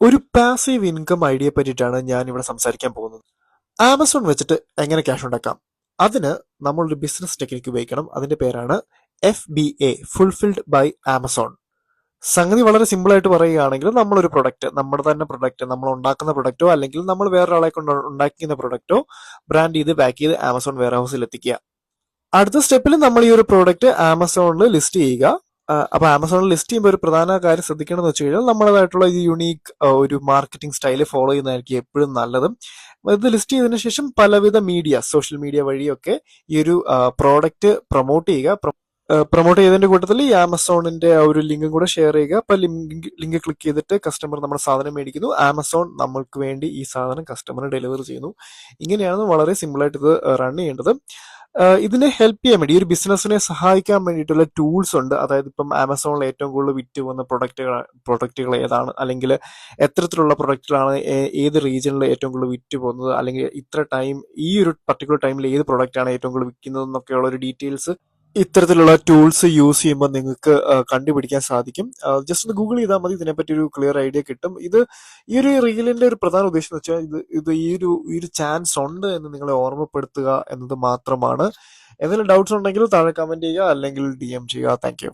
ഒരു passive income ഐഡിയയെ പറ്റിയിട്ടാണ് ഞാൻ ഇവിടെ സംസാരിക്കാൻ പോകുന്നത്. ആമസോൺ വെച്ചിട്ട് എങ്ങനെ ക്യാഷ് ഉണ്ടാക്കാം? അതിന് നമ്മളൊരു ബിസിനസ് ടെക്നിക്ക് ഉപയോഗിക്കണം. അതിന്റെ പേരാണ് FBA, ഫുൾഫിൽഡ് ബൈ ആമസോൺ. സംഗതി വളരെ സിമ്പിൾ ആയിട്ട് പറയുകയാണെങ്കിൽ, നമ്മളൊരു പ്രൊഡക്റ്റ്, നമ്മുടെ തന്നെ പ്രൊഡക്റ്റ്, നമ്മൾ ഉണ്ടാക്കുന്ന പ്രൊഡക്റ്റോ അല്ലെങ്കിൽ നമ്മൾ വേറൊരാളെ കൊണ്ട് ഉണ്ടാക്കുന്ന പ്രൊഡക്റ്റോ ബ്രാൻഡ് ചെയ്ത് പാക്ക് ചെയ്ത് ആമസോൺ വെയർ ഹൗസിൽ എത്തിക്കുക. അടുത്ത സ്റ്റെപ്പിൽ നമ്മൾ ഈ ഒരു പ്രോഡക്റ്റ് ആമസോണിൽ ലിസ്റ്റ് ചെയ്യുക. അപ്പൊ ആമസോണിൽ ലിസ്റ്റ് ചെയ്യുമ്പോൾ ഒരു പ്രധാന കാര്യം ശ്രദ്ധിക്കണമെന്ന് വെച്ച് കഴിഞ്ഞാൽ, നമ്മളതായിട്ടുള്ള ഈ യുണീക്ക് ഒരു മാർക്കറ്റിംഗ് സ്റ്റൈല് ഫോളോ ചെയ്യുന്നതായിരിക്കും എപ്പോഴും നല്ലതും. ഇത് ലിസ്റ്റ് ചെയ്തതിനു ശേഷം പലവിധ മീഡിയ, സോഷ്യൽ മീഡിയ വഴിയൊക്കെ ഈ ഒരു പ്രോഡക്റ്റ് പ്രൊമോട്ട് ചെയ്യുക. പ്രൊമോട്ട് ചെയ്തതിന്റെ കൂട്ടത്തിൽ ഈ ആമസോണിന്റെ ആ ഒരു ലിങ്കും കൂടെ ഷെയർ ചെയ്യുക. അപ്പൊ ലിങ്ക് ക്ലിക്ക് ചെയ്തിട്ട് കസ്റ്റമർ നമ്മുടെ സാധനം മേടിക്കുന്നു, ആമസോൺ നമ്മൾക്ക് വേണ്ടി ഈ സാധനം കസ്റ്റമറിന് ഡെലിവർ ചെയ്യുന്നു. ഇങ്ങനെയാണ് വളരെ സിമ്പിൾ ആയിട്ട് ഇത് റൺ ചെയ്യേണ്ടത്. ഇതിനെ ഹെൽപ്പ് ചെയ്യാൻ വേണ്ടി, ഈ ഒരു ബിസിനസ്സിനെ സഹായിക്കാൻ വേണ്ടിയിട്ടുള്ള ടൂൾസ് ഉണ്ട്. അതായത് ഇപ്പം ആമസോണിൽ ഏറ്റവും കൂടുതൽ വിറ്റ് പോകുന്ന പ്രൊഡക്റ്റുകൾ ഏതാണ്, അല്ലെങ്കിൽ എത്തരത്തിലുള്ള പ്രൊഡക്റ്റുകളാണ് ഏത് റീജിയനിൽ ഏറ്റവും കൂടുതൽ വിറ്റ് പോകുന്നത്, അല്ലെങ്കിൽ ഇത്ര ടൈം, ഈ ഒരു പർട്ടിക്കുലർ ടൈമിൽ ഏത് പ്രൊഡക്റ്റാണ് ഏറ്റവും കൂടുതൽ വിൽക്കുന്നത് എന്നൊക്കെയുള്ള ഒരു ഡീറ്റെയിൽസ് ഇത്തരത്തിലുള്ള ടൂൾസ് യൂസ് ചെയ്യുമ്പോൾ നിങ്ങൾക്ക് കണ്ടുപിടിക്കാൻ സാധിക്കും. ജസ്റ്റ് ഒന്ന് ഗൂഗിൾ ചെയ്താൽ മതി, ഇതിനെപ്പറ്റി ഒരു ക്ലിയർ ഐഡിയ കിട്ടും. ഈ ഒരു റീലിന്റെ ഒരു പ്രധാന ഉദ്ദേശം എന്ന് വെച്ചാൽ, ഇത് ഈ ഒരു ചാൻസ് ഉണ്ട് എന്ന് നിങ്ങളെ ഓർമ്മപ്പെടുത്തുക എന്നത് മാത്രമാണ്. എന്തെങ്കിലും ഡൗട്ട്സ് ഉണ്ടെങ്കിൽ താഴെ കമന്റ് ചെയ്യുക, അല്ലെങ്കിൽ DM ചെയ്യുക. Thank you.